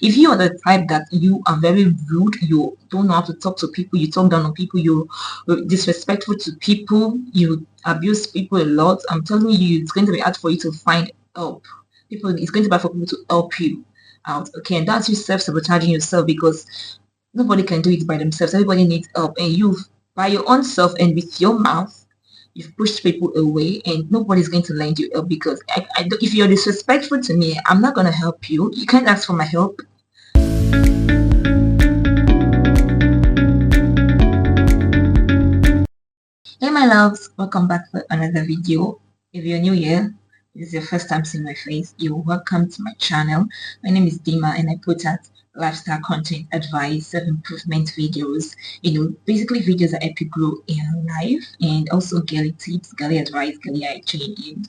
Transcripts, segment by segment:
If you are the type that you are very rude, you don't know how to talk to people, you talk down on people, you're disrespectful to people, you abuse people a lot, I'm telling you, it's going to be hard for you to find help. It's going to be hard for people to help you out. Okay, and that's you self-sabotaging yourself, because nobody can do it by themselves. Everybody needs help, and you, by your own self and with your mouth, you've pushed people away, and nobody's going to lend you help, because if you're disrespectful to me, I'm not going to help you. You can't ask for my help. Hey my loves, welcome back for another video. If you're new here, this is your first time seeing my face, you're welcome to my channel. My name is Dima, and I put out lifestyle content, advice, self-improvement videos, basically videos that help you grow in life, and also girly tips, girly advice, girly hygiene,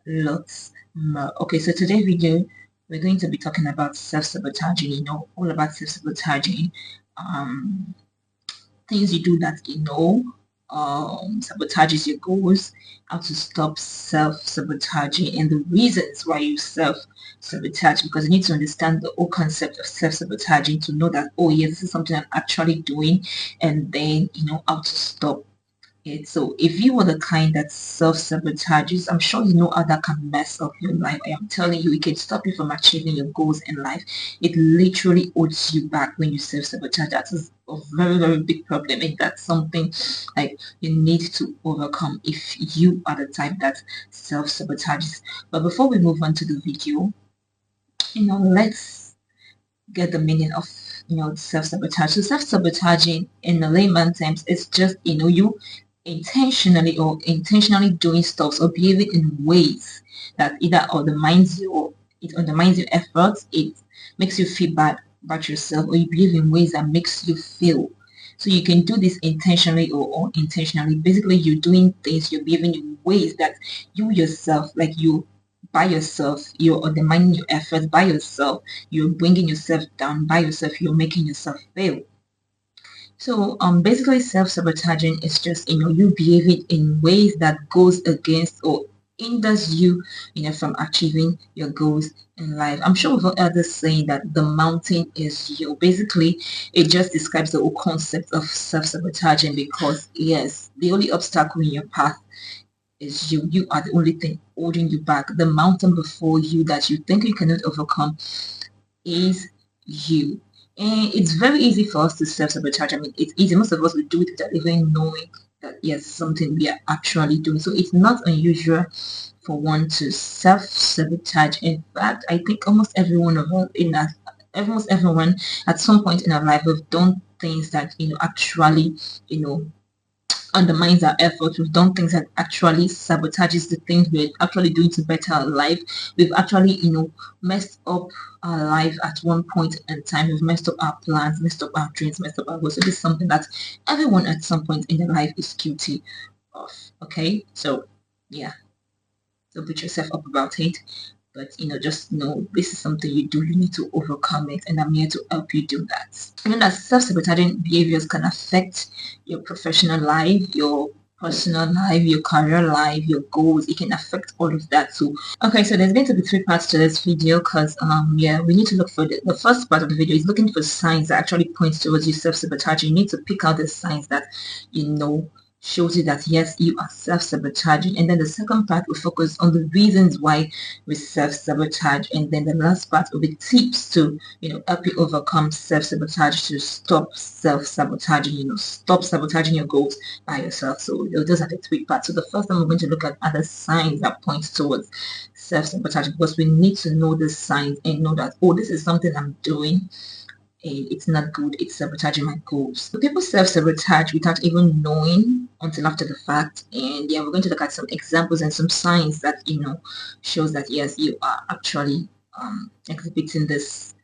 and lots more. Okay, so today's video, we're going to be talking about self-sabotaging, all about self-sabotaging, things you do that sabotages your goals, how to stop self-sabotaging, and the reasons why you self-sabotage, because you need to understand the whole concept of self-sabotaging to know that, oh yeah, this is something I'm actually doing, and then how to stop it. So if you are the kind that self-sabotages, I'm sure you know how that can mess up your life. I am telling you, it can stop you from achieving your goals in life. It literally holds you back when you self-sabotage. That is a very, very big problem, and that's something like you need to overcome if you are the type that self-sabotages. But before we move on to the video, let's get the meaning of self-sabotage. So self-sabotaging in the layman terms is just you intentionally doing stuff or behaving in ways that either undermines you, or it undermines your efforts, it makes you feel bad about yourself, or you behave in ways that makes you feel. So you can do this intentionally or unintentionally. Basically, you're doing things, you're behaving in ways that you yourself, like you by yourself, you're undermining your efforts by yourself, you're bringing yourself down by yourself, you're making yourself fail. So basically self-sabotaging is just you behaving in ways that goes against or hinders you from achieving your goals in life. I'm sure we've heard others saying that the mountain is you. Basically, it just describes the whole concept of self-sabotaging, because yes, the only obstacle in your path is you. You are the only thing holding you back. The mountain before you that you think you cannot overcome is you. And it's very easy for us to self-sabotage. I mean, it's easy. Most of us will do it without even knowing that, yes, something we are actually doing. So it's not unusual for one to self-sabotage. In fact, I think almost everyone of us almost everyone at some point in our life have done things that actually undermines our efforts. We've done things that actually sabotages the things we're actually doing to better our life. We've actually, messed up our life at one point in time. We've messed up our plans, messed up our dreams, messed up our goals. So this is something that everyone at some point in their life is guilty of. Okay, so yeah, don't beat yourself up about it. But just know this is something you do. You need to overcome it, and I'm here to help you do that. That self-sabotaging behaviors can affect your professional life, your personal life, your career life, your goals. It can affect all of that too. Okay, so there's going to be 3 parts to this video, because yeah, we need to look for the first part of the video is looking for signs that actually points towards you self-sabotaging. You need to pick out the signs that shows you that yes, you are self-sabotaging. And then the second part will focus on the reasons why we self-sabotage, and then the last part will be tips to help you overcome self-sabotage, to stop self-sabotaging, stop sabotaging your goals by yourself. So those are the 3 parts. So the first time we're going to look at are the signs that point towards self-sabotage, because we need to know the signs and know that, oh, this is something I'm doing and it's not good, it's sabotaging my goals. So people self-sabotage without even knowing until after the fact. And yeah, we're going to look at some examples and some signs that shows that yes, you are actually exhibiting this.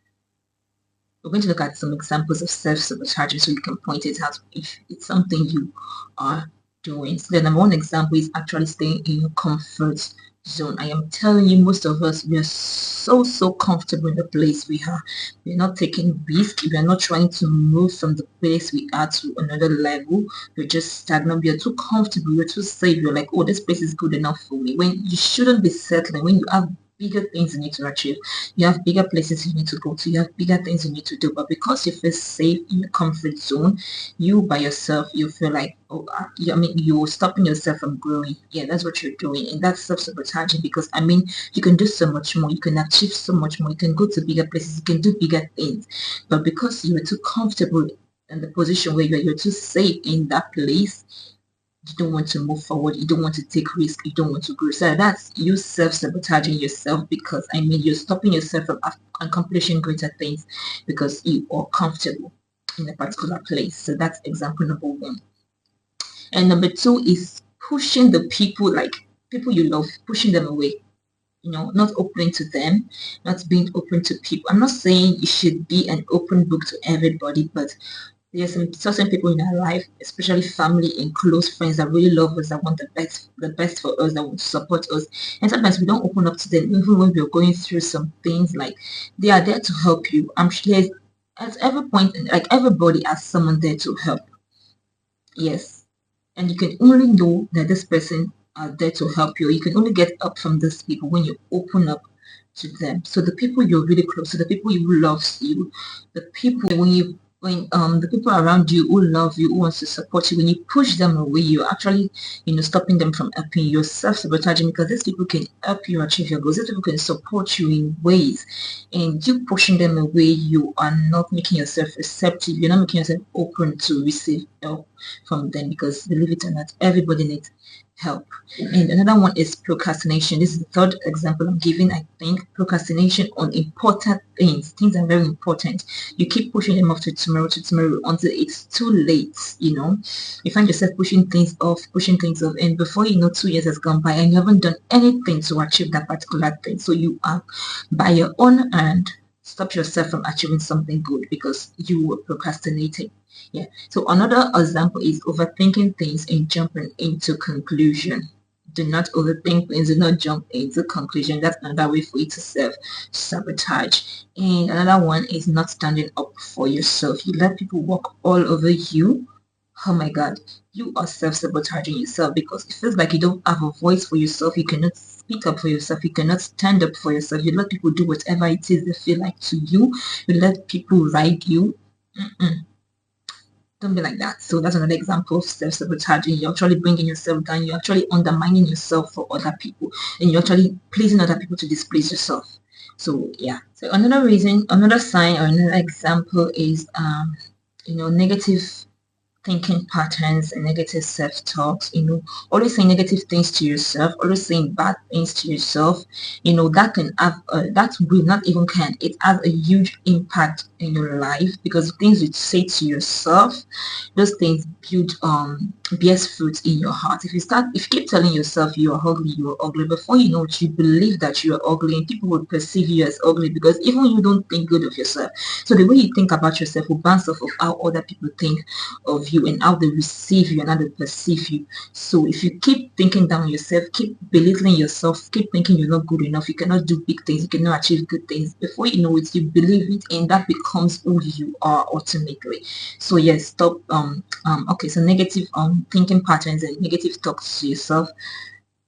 We're going to look at some examples of self-sabotaging so you can point it out if it's something you are doing. So the number 1 example is actually staying in your comfort zone. I am telling you, most of us, we are so comfortable in the place we are. We're not taking risk. We are not trying to move from the place we are to another level. We're just stagnant. We are too comfortable. We're too safe. You're like, oh, this place is good enough for me. When you shouldn't be settling, when you have bigger things you need to achieve. You have bigger places you need to go to. You have bigger things you need to do. But because you feel safe in your comfort zone, you by yourself, you feel like, oh, I mean, you're stopping yourself from growing. Yeah, that's what you're doing. And that's self-sabotaging, because, I mean, you can do so much more. You can achieve so much more. You can go to bigger places. You can do bigger things. But because you're too comfortable in the position where you're too safe in that place, you don't want to move forward, you don't want to take risk, you don't want to grow. So that's you self-sabotaging yourself, because, I mean, you're stopping yourself from accomplishing greater things because you are comfortable in a particular place. So that's example number one. And number two is pushing the people, like people you love, pushing them away. You know, not opening to them, not being open to people. I'm not saying you should be an open book to everybody, but there's some certain people in our life, especially family and close friends, that really love us, that want the best for us, that want to support us. And sometimes we don't open up to them, even when we're going through some things. Like, they are there to help you. I'm sure at every point, like, everybody has someone there to help. Yes. And you can only know that this person are there to help you. You can only get up from these people when you open up to them. So the people you're really close to, the people who loves you, the people when the people around you who love you, who wants to support you, when you push them away, you're actually, you know, stopping them from helping you. You're self-sabotaging, because these people can help you achieve your goals. These people can support you in ways, and you pushing them away, you are not making yourself receptive. You're not making yourself open to receive help from them, because believe it or not, everybody needs help. And another one is procrastination. This is the third example I'm giving. I think procrastination on important things. Things are very important. You keep pushing them off to tomorrow until it's too late. You know, you find yourself pushing things off, and before you know, 2 years has gone by and you haven't done anything to achieve that particular thing. So you are, by your own hand, stop yourself from achieving something good because you were procrastinating. Yeah. So another example is overthinking things and jumping into conclusion. Do not overthink things, do not jump into conclusion. That's another way for you to self-sabotage. And another one is not standing up for yourself. You let people walk all over you. Oh my God, you are self-sabotaging yourself, because it feels like you don't have a voice for yourself. You cannot speak up for yourself. You cannot stand up for yourself. You let people do whatever it is they feel like to you. You let people ride you. Don't be like that. So that's another example of self-sabotaging. You're actually bringing yourself down. You're actually undermining yourself for other people, and you're actually pleasing other people to displease yourself. So yeah. So another reason, another sign, or another example is you know, negative thinking patterns and negative self-talks. You know, always saying negative things to yourself, always saying bad things to yourself. You know, that can have that will not even can, it has a huge impact in your life, because things you say to yourself, those things build bears fruit in your heart. If you keep telling yourself you're ugly, before you know it, you believe that you're ugly, and people will perceive you as ugly, because even you don't think good of yourself. So the way you think about yourself will bounce off of how other people think of you, and how they receive you, and how they perceive you. So if you keep thinking down on yourself, keep belittling yourself, keep thinking you're not good enough, you cannot do big things, you cannot achieve good things, before you know it, you believe it, and that becomes who you are ultimately. So yes, stop okay, so negative thinking patterns and negative thoughts to yourself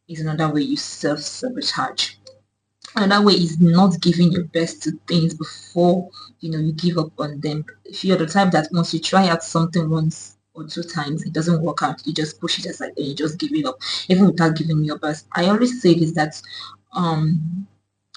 is another way you self-sabotage. Another way is not giving your best to things before, you know, you give up on them. If you're the type that once you try out something once or two times, it doesn't work out, you just push it aside and you just give it up, even without giving your best. I always say this, that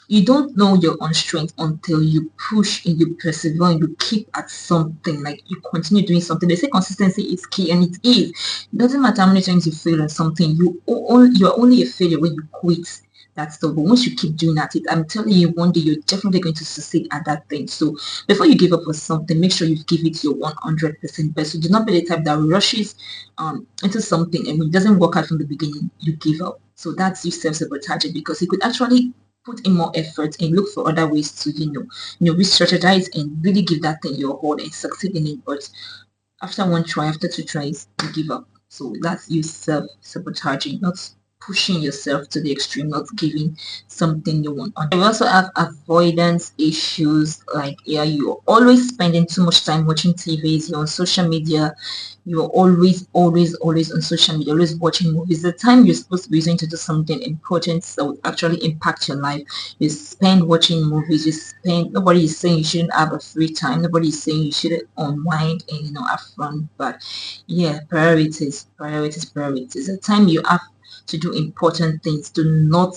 you don't know your own strength until you push and you persevere and you keep at something, like you continue doing something. They say consistency is key, and it is. It doesn't matter how many times you fail on something, you're only a failure when you quit that stuff. But once you keep doing at it, I'm telling you, one day you're definitely going to succeed at that thing. So before you give up on something, make sure you give it your 100% best. So do not be the type that rushes into something, and when it doesn't work out from the beginning, you give up. So that's you self-sabotaging, because you could actually put in more effort and look for other ways to, re-strategize and really give that thing your all and succeed in it. But after one try, after two tries, you give up. So that's you self-sabotaging, not pushing yourself to the extreme, not giving something you want. We also have avoidance issues, like you're always spending too much time watching TVs, you're on social media, you're always on social media, always watching movies. The time you're supposed to be using to do something important that would actually impact your life, you spend watching movies, nobody is saying you shouldn't have a free time, nobody is saying you shouldn't unwind and have fun, but yeah, priorities. The time you have to do important things, do not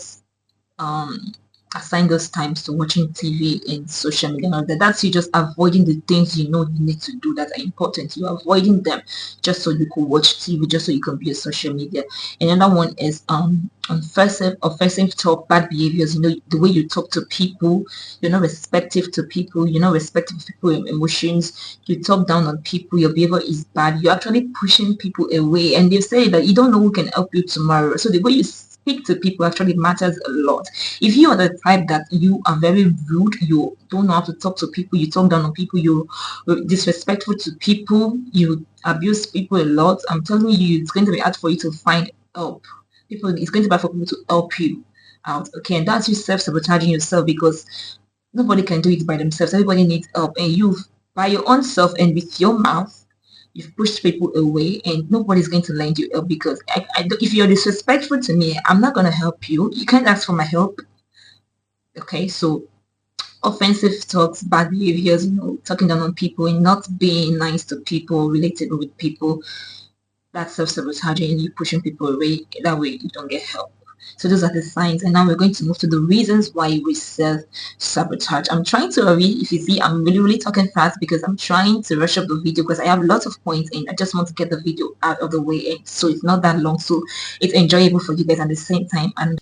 assign those times to watching TV and social media. Now that's you just avoiding the things you need to do that are important. You're avoiding them just so you could watch TV, just so you can be on social media. And another one is offensive talk, bad behaviors. The way you talk to people, you're not respectful to people, you're not respectful of people's emotions, you talk down on people, your behavior is bad, you're actually pushing people away, and they say that you don't know who can help you tomorrow. So the way you speak to people actually matters a lot. If you are the type that you are very rude, you don't know how to talk to people, you talk down on people, you're disrespectful to people, you abuse people a lot, I'm telling you, it's going to be hard for you to find help. It's going to be hard for people to help you out. Okay, and that's you self-sabotaging yourself, because nobody can do it by themselves. Everybody needs help, and you, by your own self and with your mouth, you've pushed people away, and nobody's going to lend you help, because if you're disrespectful to me, I'm not going to help you. You can't ask for my help. Okay, so offensive talks, bad behaviors, talking down on people and not being nice to people, relatable with people, that's self-sabotaging, and you pushing people away. That way you don't get help. So those are the signs, and now we're going to move to the reasons why we self-sabotage. I'm trying to hurry. If you see, I'm really talking fast because I'm trying to rush up the video, because I have lots of points and I just want to get the video out of the way, and so it's not that long, so it's enjoyable for you guys at the same time, and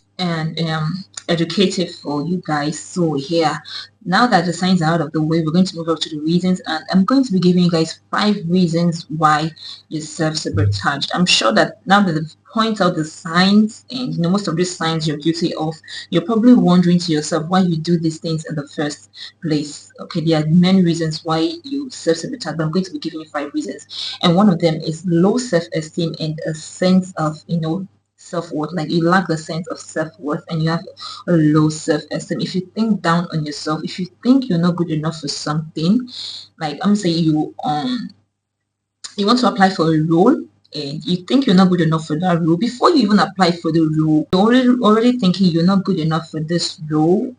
educative for you guys. So yeah, now that the signs are out of the way, we're going to move up to the reasons, and I'm going to be giving you guys 5 reasons why you self-sabotaged. I'm sure that now that I've pointed out the signs, and most of these signs you're guilty of, you're probably wondering to yourself why you do these things in the first place. Okay, there are many reasons why you self-sabotage, but I'm going to be giving you 5 reasons, and one of them is low self-esteem and a sense of self-worth. Like you lack a sense of self-worth and you have a low self-esteem. If you think down on yourself, if you think you're not good enough for something, like I'm saying, you want to apply for a role and you think you're not good enough for that role, before you even apply for the role, you're already thinking you're not good enough for this role.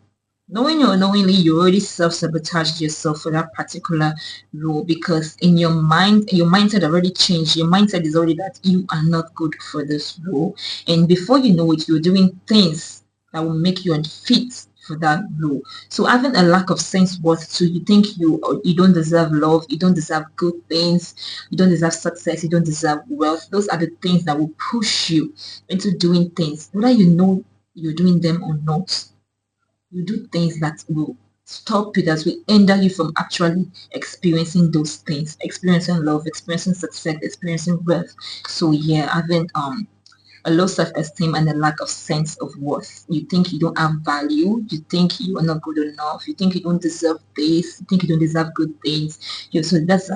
Knowing or unknowingly, you already self-sabotaged yourself for that particular role, because in your mind, your mindset already changed. Your mindset is already that you are not good for this role, and before you know it, you're doing things that will make you unfit for that role. So having a lack of self-worth, so you think you don't deserve love, you don't deserve good things, you don't deserve success, you don't deserve wealth. Those are the things that will push you into doing things, whether you know you're doing them or not. You do things that will stop you, that will hinder you from actually experiencing those things, experiencing love, experiencing success, experiencing wealth. So yeah, having a low self-esteem and a lack of sense of worth. You think you don't have value, you think you are not good enough, you think you don't deserve this, you think you don't deserve good things. So this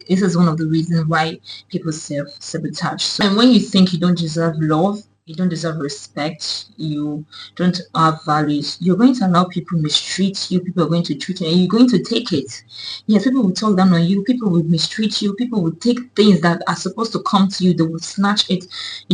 is one of the reasons why people self-sabotage. So, and when you think you don't deserve love, you don't deserve respect, you don't have values, you're going to allow people mistreat you, people are going to treat you, and you're going to take it. Yes, people will talk down on you, people will mistreat you, people will take things that are supposed to come to you, they will snatch it.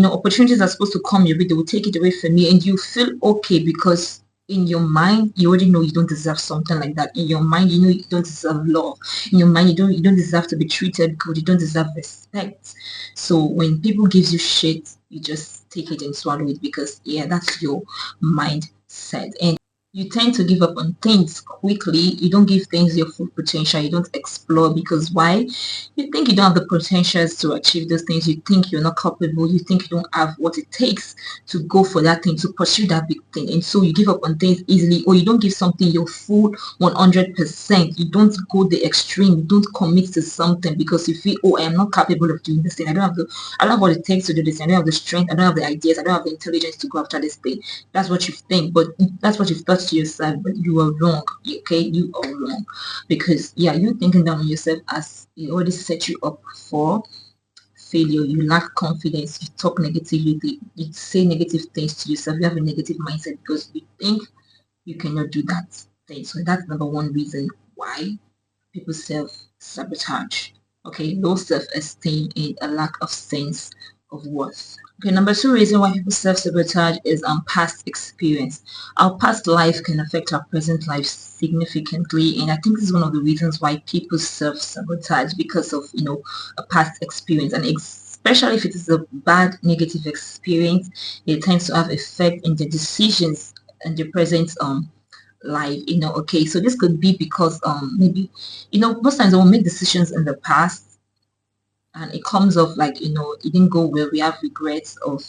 Opportunities are supposed to come your way, they will take it away from you, and you feel okay, because in your mind you already know you don't deserve something like that. In your mind, you know you don't deserve love. In your mind, you don't deserve to be treated good, you don't deserve respect. So when people gives you shit, you just take it and swallow it, because yeah, that's your mindset. And you tend to give up on things quickly. You don't give things your full potential. You don't explore, because why? You think you don't have the potentials to achieve those things. You think you're not capable. You think you don't have what it takes to go for that thing, to pursue that big thing. And so you give up on things easily, or you don't give something your full 100%. You don't go the extreme. You don't commit to something because you feel, oh, I am not capable of doing this thing. I don't have what it takes to do this. I don't have the strength. I don't have the ideas. I don't have the intelligence to go after this thing. That's what you think, but that's what you've thought to yourself, but you are wrong. Okay, you are wrong, because yeah, you thinking down on yourself as it already set you up for failure, you lack confidence, you talk negatively, you say negative things to yourself, you have a negative mindset because you think you cannot do that thing. So that's number one reason why people self-sabotage. Okay, low self-esteem and a lack of sense of worth. Okay, number two reason why people self-sabotage is past experience. Our past life can affect our present life significantly, and I think this is one of the reasons why people self-sabotage, because of a past experience, and especially if it is a bad negative experience, it tends to have effect in the decisions and the present life. Okay, so this could be because maybe most times when we make decisions in the past and it comes off like it didn't go well, we have regrets of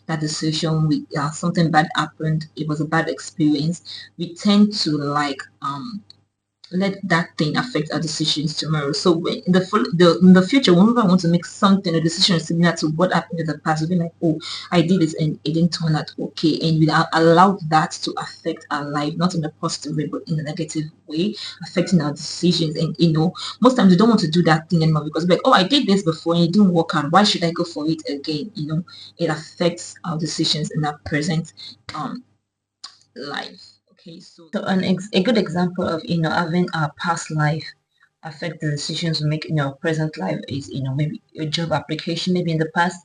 that decision. We something bad happened, it was a bad experience, we tend to like let that thing affect our decisions tomorrow. So when in the future, whenever I want to make something, a decision similar to what happened in the past, we'll be like, oh, I did this and it didn't turn out okay, and we allow that to affect our life, not in a positive way but in a negative way, affecting our decisions. And most times we don't want to do that thing anymore because we're like, oh, I did this before and it didn't work out, why should I go for it again? It affects our decisions in our present life. Okay, so a good example of having our past life affect the decisions we make in our present life is maybe a job application. Maybe in the past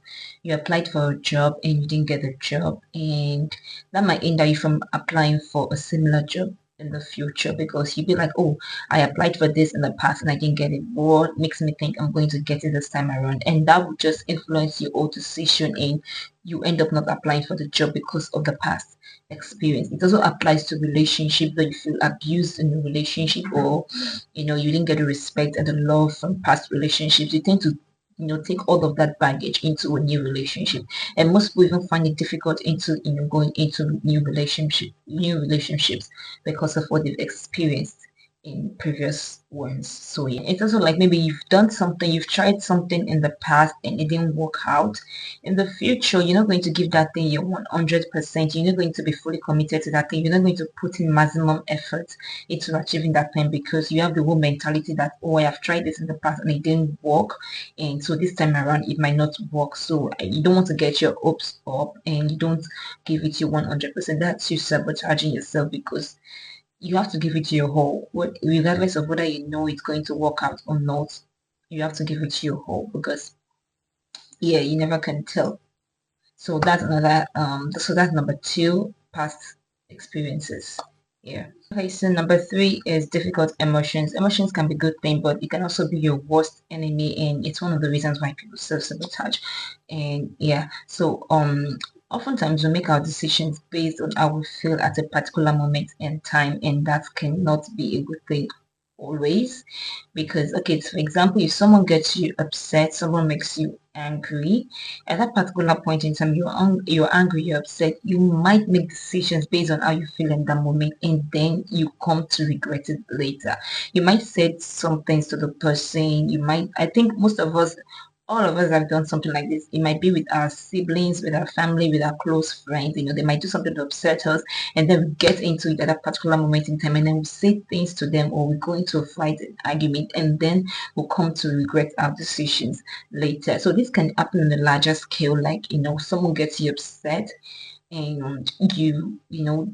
you applied for a job and you didn't get the job, and that might hinder you from applying for a similar job in the future, because you'd be like, oh, I applied for this in the past and I didn't get it. What makes me think I'm going to get it this time around? And that would just influence your whole decision, and you end up not applying for the job because of the past experience. It also applies to relationships, that you feel abused in a relationship, or you didn't get the respect and the love from past relationships. You tend to take all of that baggage into a new relationship, and most people even find it difficult into going into new relationships because of what they've experienced in previous ones. So yeah, it's also like maybe you've done something, you've tried something in the past and it didn't work out. In the future, you're not going to give that thing your 100%. You're not going to be fully committed to that thing. You're not going to put in maximum effort into achieving that thing, because you have the whole mentality that, oh, I have tried this in the past and it didn't work, and so this time around it might not work. So you don't want to get your hopes up and you don't give it your 100%. That's you sabotaging yourself, because you have to give it your whole, regardless of whether it's going to work out or not. You have to give it your whole, because yeah, you never can tell. So that's another so that's number two, past experiences. Yeah. Okay, so number three is difficult emotions. Emotions can be a good thing, but it can also be your worst enemy, and it's one of the reasons why people self-sabotage. And yeah, so oftentimes we make our decisions based on how we feel at a particular moment in time, and that cannot be a good thing always. Because okay, for example, if someone gets you upset, someone makes you angry, at that particular point in time, you're angry, you're upset, you might make decisions based on how you feel in that moment, and then you come to regret it later. You might say some things to the person, I think most of us, all of us have done something like this. It might be with our siblings, with our family, with our close friends. They might do something to upset us, and then we get into it at a particular moment in time, and then we say things to them, or we go into a fight, an argument, and then we'll come to regret our decisions later. So this can happen on a larger scale, like someone gets you upset and you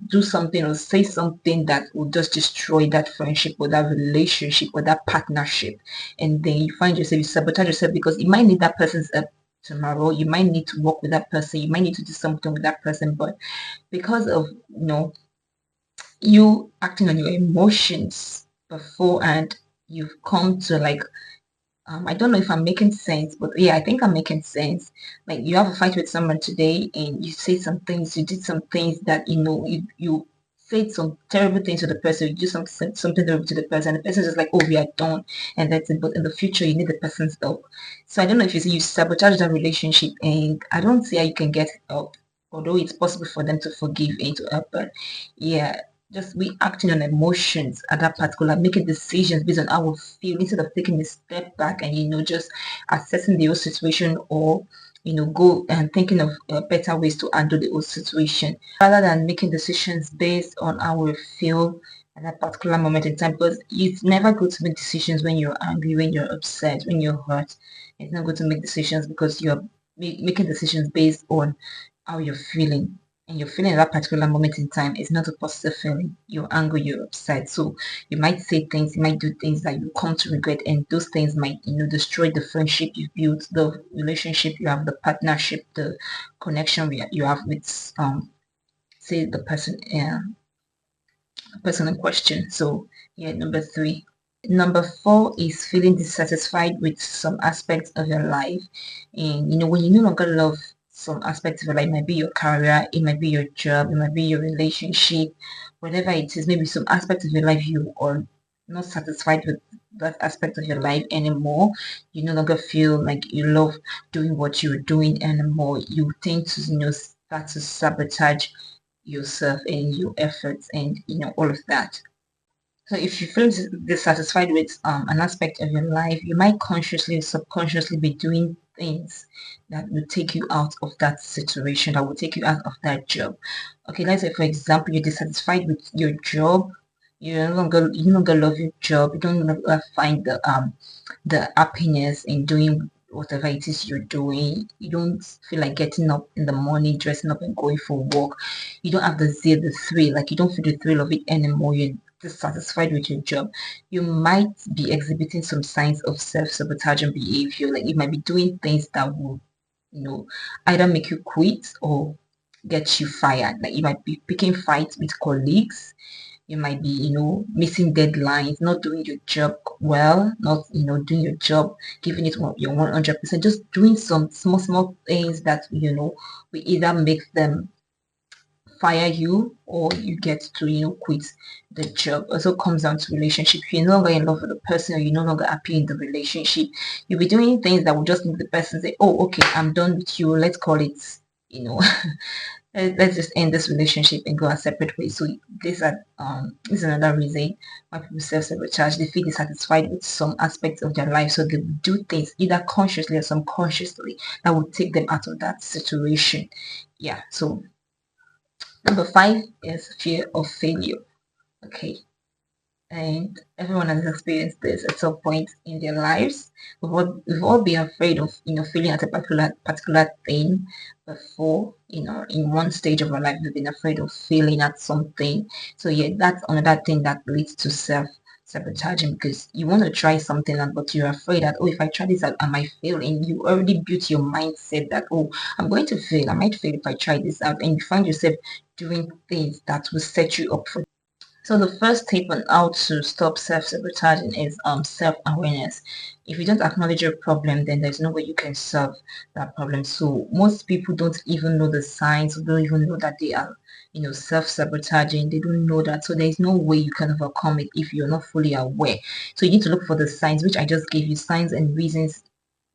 do something or say something that will just destroy that friendship or that relationship or that partnership, and then you find yourself, you sabotage yourself, because you might need that person's help tomorrow, you might need to work with that person, you might need to do something with that person, but because of you acting on your emotions before, and you've come to like I don't know if I'm making sense, but yeah, I think I'm making sense. Like you have a fight with someone today and you say some things, you did some things that, you said some terrible things to the person, you do something terrible to the person, and the person is just like, oh, we are done, and that's it. But in the future, you need the person's help. So I don't know if you see, you sabotage that relationship, and I don't see how you can get help, although it's possible for them to forgive and to help, but yeah, just we acting on emotions at that particular, making decisions based on how we feel, instead of taking a step back and just assessing the whole situation, or go and thinking of better ways to handle the whole situation, rather than making decisions based on how we feel, at that particular moment in time, because it's never good to make decisions when you're angry, when you're upset, when you're hurt. It's not good to make decisions because you're making decisions based on how you're feeling. And you're feeling at that particular moment in time is not a positive feeling. You're angry, you're upset. So you might say things, you might do things that you come to regret, and those things might, destroy the friendship you built, the relationship you have, the partnership, the connection you have with say the person in question. So yeah, number 3. Number 4 is feeling dissatisfied with some aspects of your life. And when you no longer love some aspects of your life, it might be your career, it might be your job, it might be your relationship, whatever it is, maybe some aspect of your life you are not satisfied with that aspect of your life anymore. You no longer feel like you love doing what you're doing anymore. You tend to start to sabotage yourself and your efforts and all of that. So if you feel dissatisfied with an aspect of your life, you might consciously or subconsciously be doing things that will take you out of that situation, that will take you out of that job. Okay, let's say for example, you're dissatisfied with your job. You no longer love your job. You don't longer find the happiness in doing whatever it is you're doing. You don't feel like getting up in the morning, dressing up and going for a walk. You don't have the zeal, the thrill, like you don't feel the thrill of it anymore. You're dissatisfied with your job. You might be exhibiting some signs of self-sabotaging behavior. Like you might be doing things that will, either make you quit or get you fired. Like you might be picking fights with colleagues. You might be, missing deadlines, not doing your job well, not, doing your job, giving it your 100%, just doing some small, small things that, we either make them fire you or you get to, quit the job. Also comes down to relationship. If you're no longer in love with the person or you're no longer happy in the relationship, you'll be doing things that will just make the person say, oh, okay, I'm done with you. Let's call it, you know, let's just end this relationship and go our separate ways. So this is another reason why people self-sabotage. They feel dissatisfied with some aspects of their life, so they do things either consciously or subconsciously that will take them out of that situation. Yeah. So number 5 is fear of failure. Okay, and everyone has experienced this at some point in their lives. We've all been afraid of failing at a particular thing before. In one stage of our life, we've been afraid of failing at something. So yeah, that's another thing that leads to self-sabotaging, because you want to try something but you're afraid that, oh, if I try this out, I might fail. And you already built your mindset that, oh, I'm going to fail, I might fail if I try this out, and you find yourself doing things that will set you up for. So the first tip on how to stop self-sabotaging is self-awareness. If you don't acknowledge your problem, then there's no way you can solve that problem. So most people don't even know the signs, don't even know that they are, self-sabotaging. They don't know that. So there's no way you can overcome it if you're not fully aware. So you need to look for the signs, which I just gave you, signs and reasons.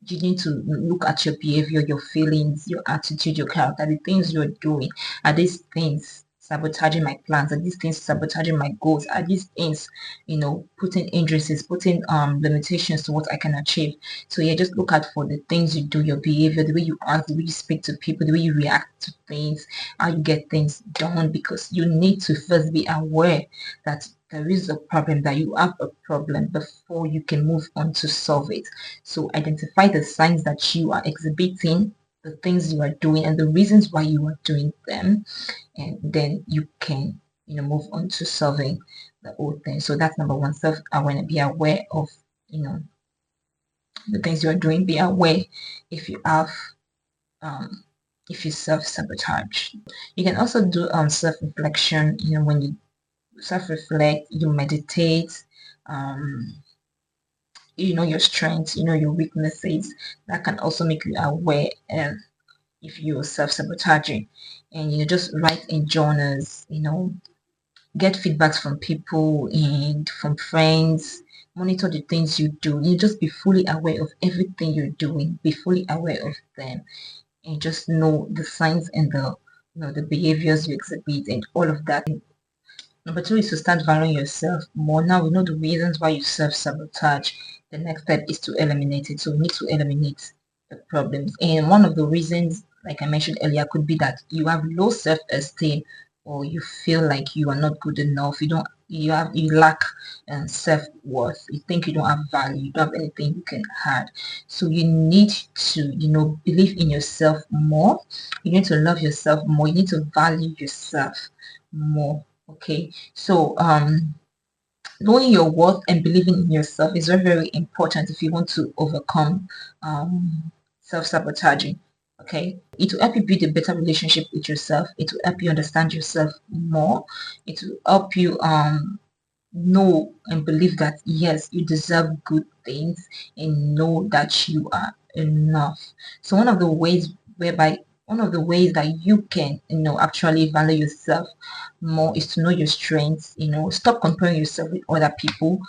You need to look at your behavior, your feelings, your attitude, your character, the things you're doing. Are these things sabotaging my plans? Are these things sabotaging my goals? Are these things, putting hindrances, putting limitations to what I can achieve? So yeah, just look out for the things you do, your behavior, the way you act, the way you speak to people, the way you react to things, how you get things done, because you need to first be aware that there is a problem, that you have a problem before you can move on to solve it. So identify the signs that you are exhibiting, the things you are doing, and the reasons why you are doing them, and then you can move on to solving the whole thing. So that's number 1, self-awareness. Be aware of the things you are doing. Be aware if you have if you self-sabotage. You can also do self-reflection. When you self-reflect, you meditate, your strengths, your weaknesses. That can also make you aware if you're self-sabotaging. And just write in journals, get feedbacks from people and from friends, monitor the things you do. You just be fully aware of everything you're doing, be fully aware of them, and just know the signs and the behaviors you exhibit and all of that. Number 2 is to start valuing yourself more. Now we know the reasons why you self-sabotage. The next step is to eliminate it. So we need to eliminate the problems. And one of the reasons, like I mentioned earlier, could be that you have low self-esteem, or you feel like you are not good enough. You don't you lack self-worth. You think you don't have value, you don't have anything you can add. So you need to, believe in yourself more. You need to love yourself more. You need to value yourself more. Okay, so knowing your worth and believing in yourself is very, very important if you want to overcome self-sabotaging. Okay, it will help you build a better relationship with yourself. It will help you understand yourself more. It will help you know and believe that yes, you deserve good things, and know that you are enough. So one of the ways that you can, actually value yourself more is to know your strengths. Stop comparing yourself with other people.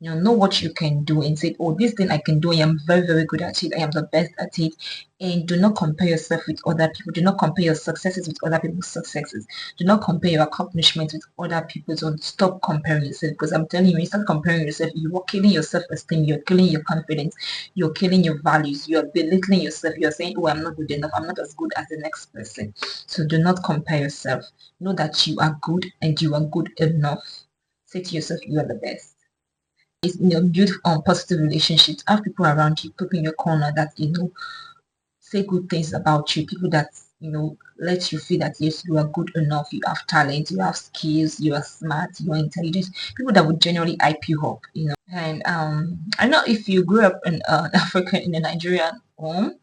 Know what you can do and say, oh, this thing I can do, I am very, very good at it, I am the best at it. And do not compare yourself with other people. Do not compare your successes with other people's successes. Do not compare your accomplishments with other people's. So stop comparing yourself, because I'm telling you, when you start comparing yourself, you are killing your self-esteem, you're killing your confidence, you're killing your values, you're belittling yourself, you're saying, oh, I'm not good enough, I'm not as good as the next person. So do not compare yourself. Know that you are good and you are good enough. Say to yourself, you are the best. It's, build on positive relationships. Have people around you, people in your corner that say good things about you, people that let you feel that yes, you are good enough, you have talent, you have skills, you are smart, you are intelligent, people that would generally hype you up. And I know if you grew up in Africa, in a Nigerian home,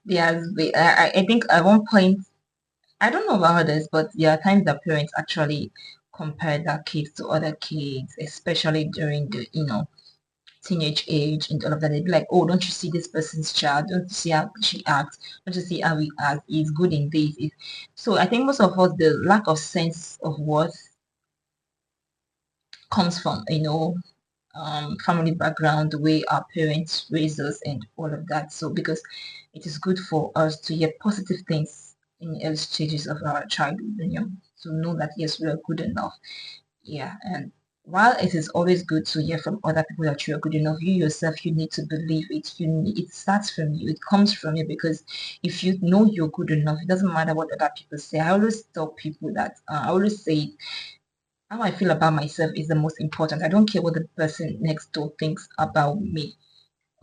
I think at one point, I don't know about others, but there are times that parents actually compare their kids to other kids, especially during the teenage age and all of that. They'd be like, oh, don't you see this person's child? Don't you see how she acts? Don't you see how he acts? He's good in this. So I think most of us, the lack of sense of worth comes from, family background, the way our parents raised us and all of that. So because it is good for us to hear positive things in the early stages of our childhood, to know that yes, we are good enough. Yeah, and while it is always good to hear from other people that you are good enough, you yourself, you need to believe it. It starts from you. It comes from you, because if you know you're good enough, it doesn't matter what other people say. I always tell people that I always say how I feel about myself is the most important. I don't care what the person next door thinks about me.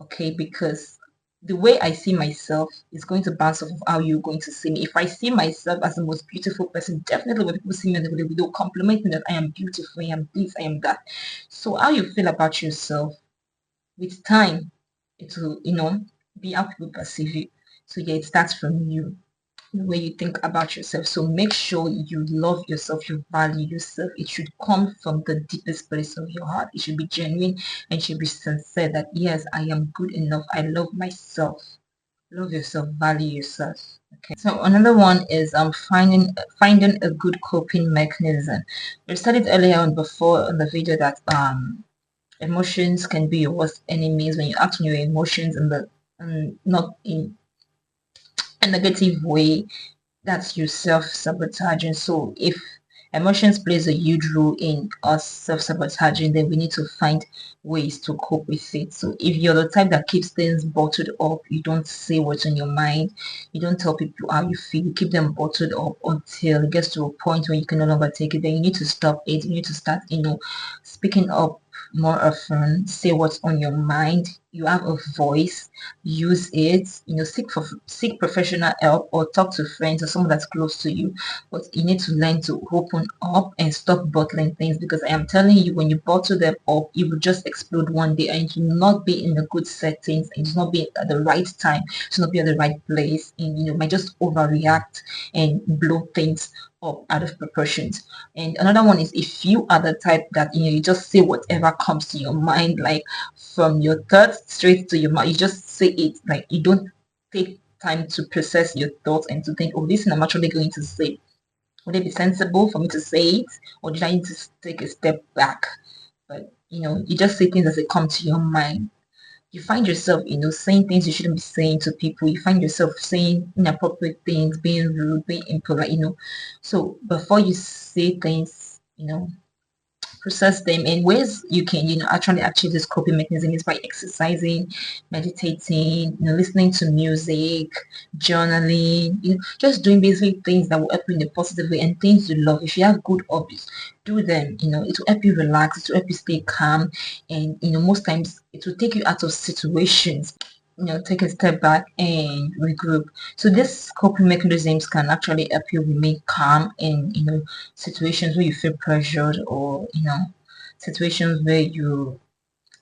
Okay, because the way I see myself is going to bounce off of how you're going to see me. If I see myself as the most beautiful person, definitely when people see me on the video, they'll compliment me that I am beautiful, I am this, I am that. So how you feel about yourself with time, it will, be how people perceive you. So yeah, it starts from you, the way you think about yourself. So make sure you love yourself, you value yourself. It should come from the deepest place of your heart. It should be genuine and should be sincere that yes, I am good enough. I love myself. Love yourself, value yourself. Okay. So another one is finding a good coping mechanism. We studied earlier on before in the video that emotions can be your worst enemies when you act on your emotions and not in a negative way. That's you self-sabotaging. So if emotions plays a huge role in us self-sabotaging, then we need to find ways to cope with it. So if you're the type that keeps things bottled up, you don't say what's on your mind, you don't tell people how you feel, you keep them bottled up until it gets to a point where you can no longer take it, then you need to stop it. You need to start speaking up more often. Say what's on your mind. You have a voice, use it. Seek professional help or talk to friends or someone that's close to you. But you need to learn to open up and stop bottling things, because I am telling you, when you bottle them up, it will just explode one day, and it will not be in the good settings, and it's not be at the right time, it's not be at the right place, and might just overreact and blow things up out of proportions. And another one is, if you are the type that you just say whatever comes to your mind, like from your thoughts straight to your mouth, you just say it, like you don't take time to process your thoughts and to think, oh, this is I'm actually going to say, would it be sensible for me to say it, or did I need to take a step back? But you just say things as they come to your mind. You find yourself, saying things you shouldn't be saying to people. You find yourself saying inappropriate things, being rude, being impolite, So before you say things, process them. And ways you can, actually achieve this coping mechanism is by exercising, meditating, listening to music, journaling, just doing basically things that will help you in a positive way and things you love. If you have good hobbies, do them. It will help you relax, it will help you stay calm, and most times it will take you out of situations. Take a step back and regroup. So these coping mechanisms can actually help you remain calm in situations where you feel pressured, or situations where you,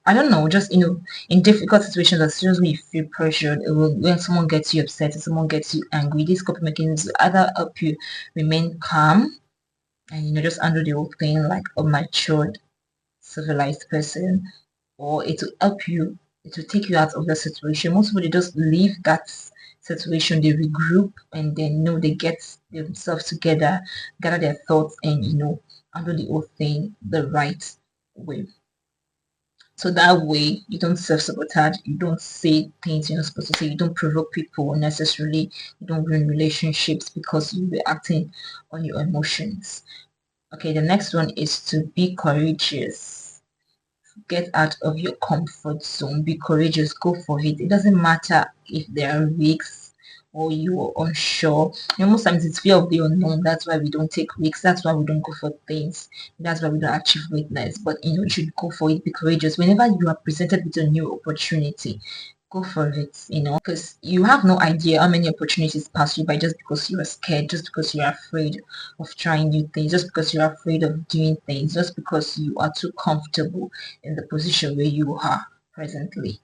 I don't know, just in difficult situations or situations where you feel pressured, when someone gets you upset, or someone gets you angry. These coping mechanisms either help you remain calm and just handle the whole thing like a matured, civilized person, or it will help you, it will take you out of the situation. Most people, they just leave that situation, they regroup, and then they get themselves together, gather their thoughts, and handle the whole thing the right way. So that way you don't self-sabotage, you don't say things you're not supposed to say, you don't provoke people unnecessarily, you don't ruin relationships because you were acting on your emotions. Okay, the next one is to be courageous. Get out of your comfort zone. Be courageous. Go for it. It doesn't matter if there are risks or you are unsure. Most times it's fear of the unknown. That's why we don't take risks. That's why we don't go for things. That's why we don't achieve greatness. But you should go for it. Be courageous. Whenever you are presented with a new opportunity, go for it, because you have no idea how many opportunities pass you by just because you are scared, just because you're afraid of trying new things, just because you're afraid of doing things, just because you are too comfortable in the position where you are presently.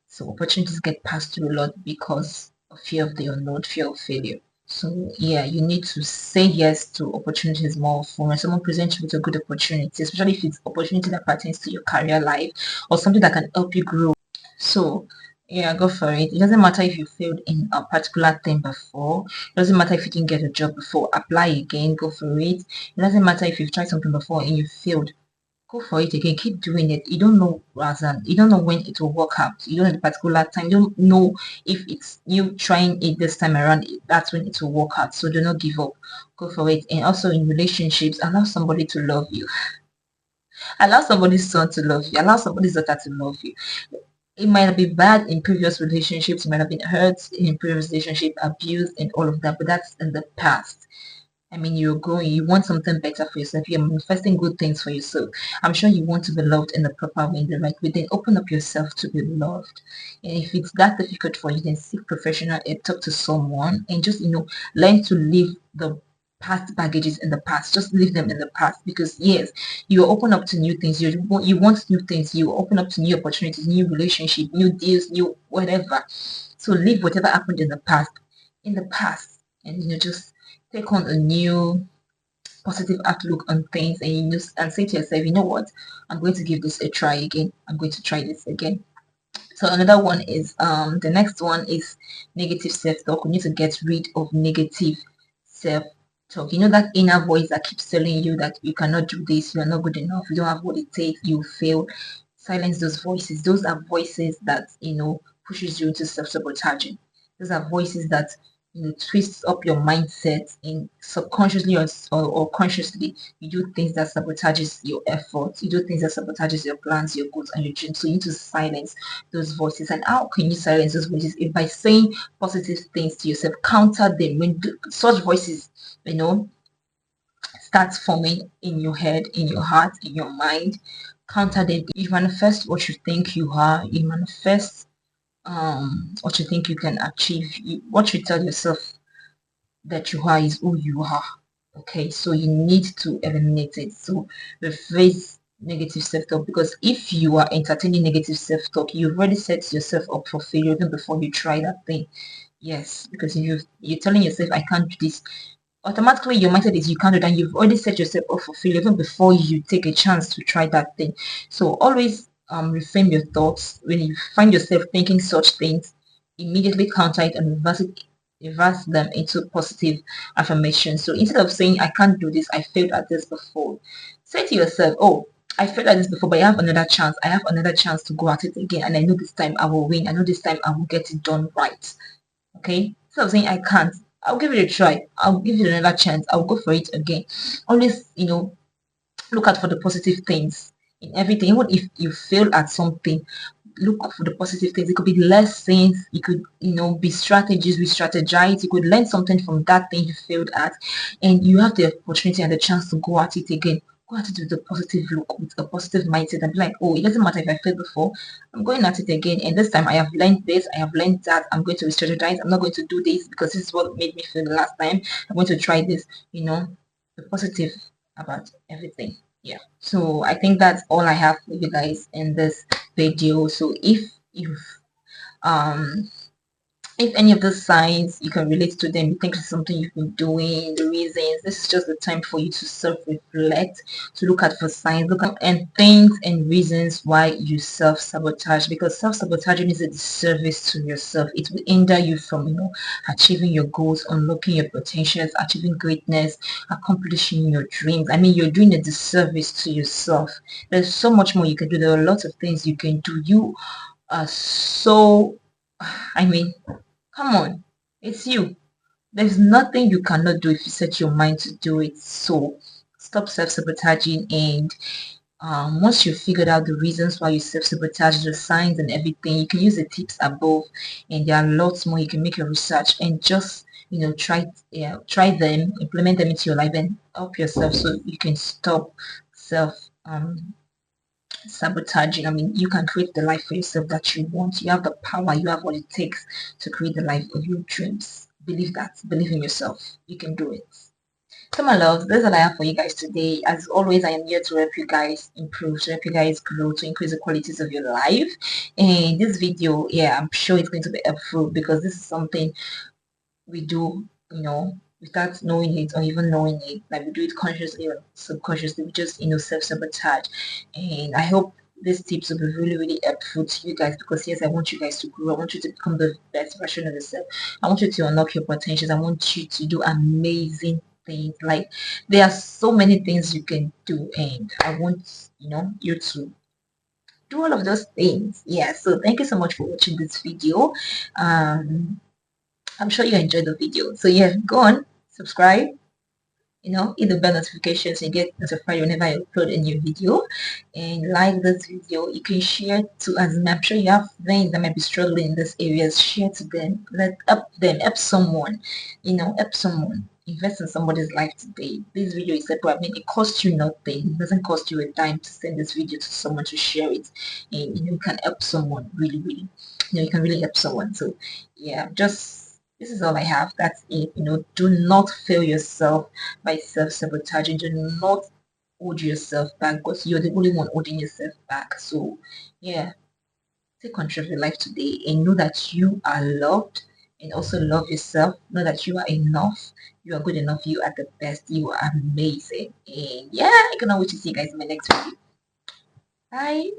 So opportunities get passed through a lot because of fear of the unknown, fear of failure. So yeah, you need to say yes to opportunities more often. When someone presents you with a good opportunity, especially if it's opportunity that pertains to your career life or something that can help you grow. So yeah, go for it. It doesn't matter if you failed in a particular thing before. It doesn't matter if you didn't get a job before. Apply again. Go for it. It doesn't matter if you've tried something before and you failed. Go for it again. Keep doing it. You don't know, Razan. You don't know when it will work out. You don't know the particular time. You don't know if it's you trying it this time around. That's when it will work out. So do not give up. Go for it. And also in relationships, allow somebody to love you. Allow somebody's son to love you. Allow somebody's daughter to love you. It might have been bad in previous relationships, you might have been hurt in previous relationship, abused and all of that, but that's in the past. I mean, you're growing, you want something better for yourself, you're manifesting good things for yourself. I'm sure you want to be loved in the proper way, in the right way. Then open up yourself to be loved. And if it's that difficult for you, then seek professional help, talk to someone, and just learn to leave the past baggages in the past. Just leave them in the past, because yes, you open up to new things. You want new things. You open up to new opportunities, new relationship, new deals, new whatever. So leave whatever happened in the past, and just take on a new positive outlook on things, and and say to yourself, you know what, I'm going to give this a try again. I'm going to try this again. So another one is the next one is negative self-talk. We need to get rid of negative self-talk. That inner voice that keeps telling you that you cannot do this, you are not good enough, you don't have what it takes, you fail. Silence those voices. Those are voices that pushes you into self-sabotaging. Those are voices that twists up your mindset, and subconsciously or consciously you do things that sabotages your efforts, you do things that sabotages your plans, your goals and your dreams. So you need to silence those voices. And how can you silence those voices? If by saying positive things to yourself, counter them. When such voices start forming in your head, in your heart, in your mind, counter them. You manifest what you think you are. You manifest what you think you can achieve. What you tell yourself that you are is who you are. Okay, so you need to eliminate it. So rephrase negative self-talk, because if you are entertaining negative self-talk, you've already set yourself up for failure even before you try that thing. Yes, because if you're telling yourself, I can't do this, automatically your mindset is you can't do that. You've already set yourself up for failure even before you take a chance to try that thing. So always reframe your thoughts. When you find yourself thinking such things, immediately counter it and reverse them into positive affirmations. So instead of saying, I can't do this, I failed at this before, say to yourself, oh, I failed at this before, but I have another chance. I have another chance to go at it again, and I know this time I will win. I know this time I will get it done right. Okay, instead of saying I can't, I'll give it a try, I'll give it another chance, I'll go for it again. Always look out for the positive things in everything. Even if you fail at something, look for the positive things. It could be lessons, it could, be strategies. We strategize. You could learn something from that thing you failed at, and you have the opportunity and the chance to go at it again. Go at it with a positive look, with a positive mindset, and be like, oh, it doesn't matter if I failed before, I'm going at it again, and this time I have learned this, I have learned that. I'm going to strategize. I'm not going to do this because this is what made me fail the last time. I'm going to try this. The positive about everything. Yeah, so I think that's all I have for you guys in this video. So um if any of those signs you can relate to them, you think it's something you've been doing, the reasons, this is just the time for you to self-reflect, to look at for signs, look at and things and reasons why you self-sabotage, because self-sabotaging is a disservice to yourself. It will hinder you from achieving your goals, unlocking your potentials, achieving greatness, accomplishing your dreams. I mean, you're doing a disservice to yourself. There's so much more you can do. There are lots of things you can do. You are so, I mean, come on, it's you. There's nothing you cannot do if you set your mind to do it. So stop self-sabotaging, and once you've figured out the reasons why you self-sabotage, the signs and everything, you can use the tips above, and there are lots more. You can make your research and just try them, implement them into your life, and help yourself so you can stop self sabotaging. I mean, you can create the life for yourself that you want. You have the power, you have what it takes to create the life of your dreams. Believe that. Believe in yourself. You can do it. So my loves, this is all I have for you guys today. As always, I am here to help you guys improve, to help you guys grow, to increase the qualities of your life. And this video, yeah, I'm sure it's going to be helpful, because this is something we do, without knowing it or even knowing it. Like, we do it consciously or subconsciously. We just, self-sabotage. And I hope these tips will be really, really helpful to you guys, because yes, I want you guys to grow. I want you to become the best version of yourself. I want you to unlock your potentials. I want you to do amazing things. Like, there are so many things you can do, and I want, you to do all of those things. Yeah, so thank you so much for watching this video. I'm sure you enjoyed the video. So yeah, go on, subscribe, hit the bell notifications and get notified whenever I upload a new video. And like this video, you can share to, as I'm sure you have friends that might be struggling in this areas. Share to them, help them, help someone, help someone. Invest in somebody's life today. This video is simple. I mean, it costs you nothing. It doesn't cost you a dime to send this video to someone, to share it, and you can help someone really, really. You can really help someone. So yeah, this is all I have. That's it. Do not fail yourself by self-sabotaging. Do not hold yourself back, because you're the only one holding yourself back. So yeah, take control of your life today, and know that you are loved, and also love yourself. Know that you are enough. You are good enough. You are the best. You are amazing. And yeah, I cannot wait to see you guys in my next video. Bye.